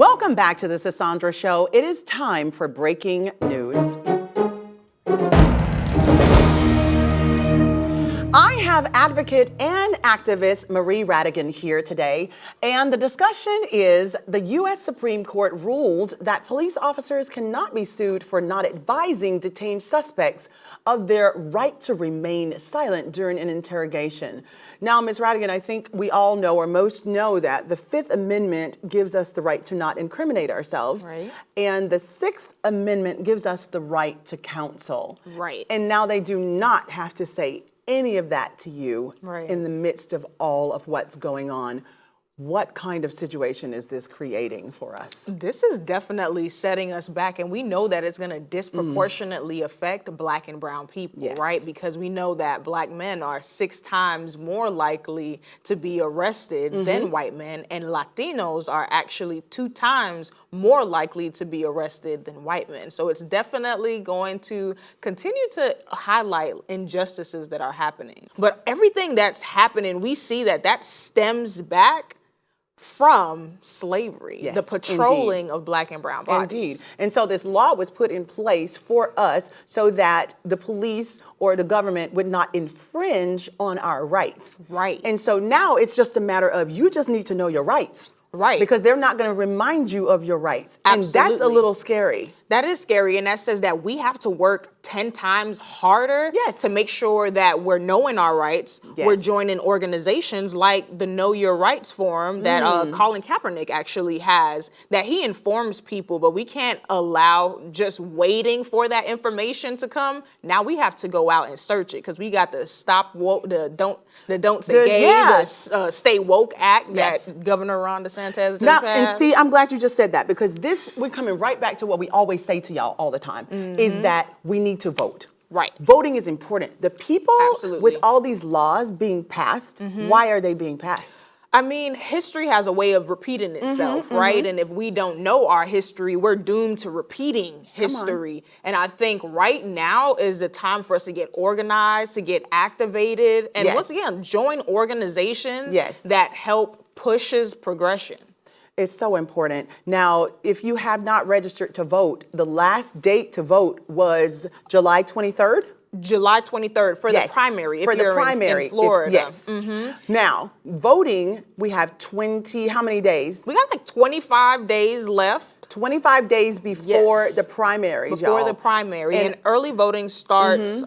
Welcome back to the Sisaundra Show. It is time for breaking news. I have advocate and activist Marie Rattigan here today, and the discussion is the U.S. Supreme Court ruled that police officers cannot be sued for not advising detained suspects of their right to remain silent during an interrogation. Now, Ms. Rattigan, I think we all know, or most know, that the Fifth Amendment gives us the right to not incriminate ourselves, right, and the Sixth Amendment gives us the right to counsel. Right. And now they do not have to say any of that to you right, in the midst of all of what's going on. What kind of situation is this creating for us? This is definitely setting us back, and we know that it's going to disproportionately affect Black and brown people, Yes. right? Because we know that Black men are 6 times more likely to be arrested than white men, and Latinos are actually 2 times more likely to be arrested than white men. So it's definitely going to continue to highlight injustices that are happening. But everything that's happening, we see that stems back from slavery, Yes, the patrolling indeed. of Black and brown bodies. Indeed. And so this law was put in place for us so that the police or the government would not infringe on our rights. Right. And so now it's just a matter of you just need to know your rights. Right. Because they're not going to remind you of your rights. Absolutely. And that's a little scary. That is scary, and that says that we have to work 10 times harder Yes. to make sure that we're knowing our rights. Yes. We're joining organizations like the Know Your Rights Forum that Colin Kaepernick actually has, that he informs people, but we can't allow just waiting for that information to come. Now we have to go out and search it, because we got the Don't Say Gay, yes. the Stay Woke Act Yes. that Governor Ron DeSantis just Now, passed. and see, I'm glad you just said that, because we're coming right back to what we always say to y'all all the time, is that we need to vote. Right. Voting is important. The people Absolutely. with all these laws being passed, why are they being passed? I mean, history has a way of repeating itself, right? And if we don't know our history, we're doomed to repeating history. And I think right now is the time for us to get organized, to get activated, and Yes. once again, join organizations Yes. that help pushes progression. It's so important. Now, if you have not registered to vote, the last date to vote was July 23rd? July 23rd for Yes, the primary, if for the you're primary, in Florida. yes. Now, voting, we have how many days? We got like 25 days left 25 days before Yes. the primaries, before y'all. the primary. And- And early voting starts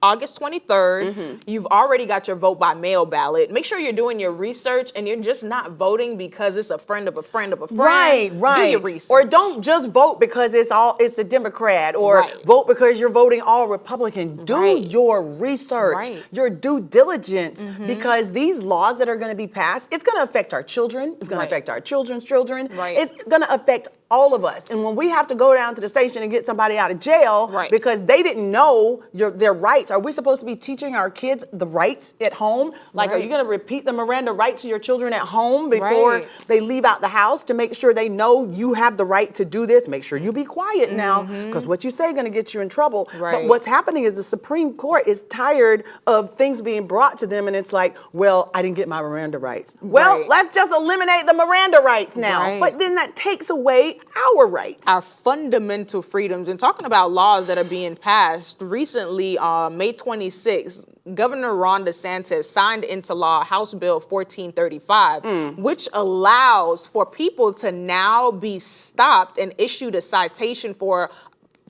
August 23rd. You've already got your vote by mail ballot. Make sure you're doing your research and you're just not voting because it's a friend of a friend of a friend. Right. Do your research. Or don't just vote because it's a Democrat, or Right. vote because you're voting all Republican. Do Right. your research, Right. your due diligence, because these laws that are going to be passed, it's going to affect our children. It's going Right. to affect our children's children. Right. It's going to affect all of us. And when we have to go down to the station and get somebody out of jail Right. because they didn't know their rights, are we supposed to be teaching our kids the rights at home? Like, are Right. you going to repeat the Miranda rights to your children at home before Right. they leave out the house, to make sure they know you have the right to do this? Make sure you be quiet now, because what you say is going to get you in trouble. But Right. what's happening is the Supreme Court is tired of things being brought to them, and it's like, well, I didn't get my Miranda rights. Well, Right. let's just eliminate the Miranda rights now. Right. But then that takes away our rights. Our fundamental freedoms. And talking about laws that are being passed, recently, May 26th, Governor Ron DeSantis signed into law House Bill 1435, which allows for people to now be stopped and issued a citation for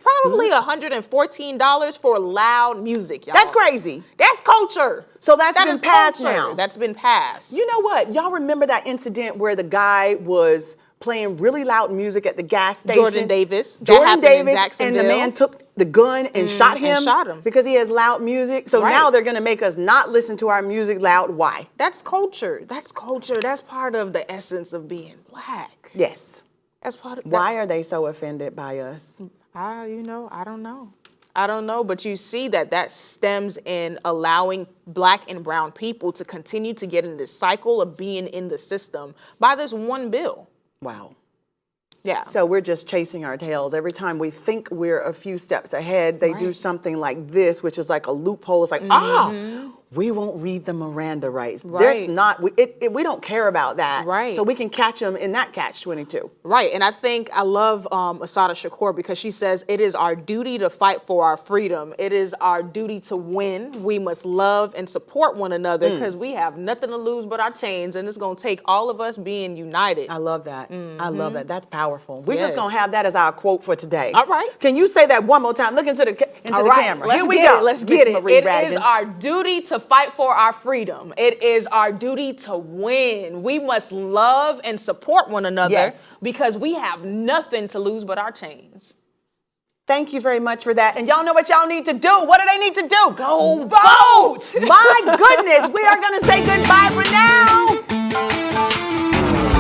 probably $114 for loud music, y'all. That's crazy. That's culture. So that's That been is passed culture. now. That's been passed. You know what? Y'all remember that incident where the guy was playing really loud music at the gas station? Jordan Davis. That Jordan happened in Davis, and Jacksonville. the man took the gun and shot him. shot him. Because he has loud music. So Right. now they're going to make us not listen to our music loud. Why? That's culture. That's culture. That's part of the essence of being Black. Yes. That's part of Why are they so offended by us? I don't know. I don't know, but you see that stems in allowing Black and brown people to continue to get in this cycle of being in the system by this one bill. Wow. Yeah. So we're just chasing our tails. Every time we think we're a few steps ahead, they do Right. something like this, which is like a loophole. It's like, we won't read the Miranda rights. Right. There's not, we don't care about that. Right. So we can catch them in that catch-22. Right, and I think I love Assata Shakur because she says it is our duty to fight for our freedom. It is our duty to win. We must love and support one another because we have nothing to lose but our chains, and it's going to take all of us being united. I love that. I love that. That's powerful. We're just Yes. going to have that as our quote for today. All right. Can you say that one more time? Look into the All right, camera. let's Here we get go. it. Let's Miss get it. Marie It Rattigan. is our duty to fight for our freedom. It is our duty to win. We must love and support one another Yes. because we have nothing to lose but our chains. Thank you very much for that. And y'all know what y'all need to do. What do they need to do? Go vote! My goodness, we are going to say goodbye for now.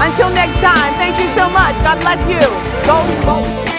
Until next time, thank you so much. God bless you. Go vote.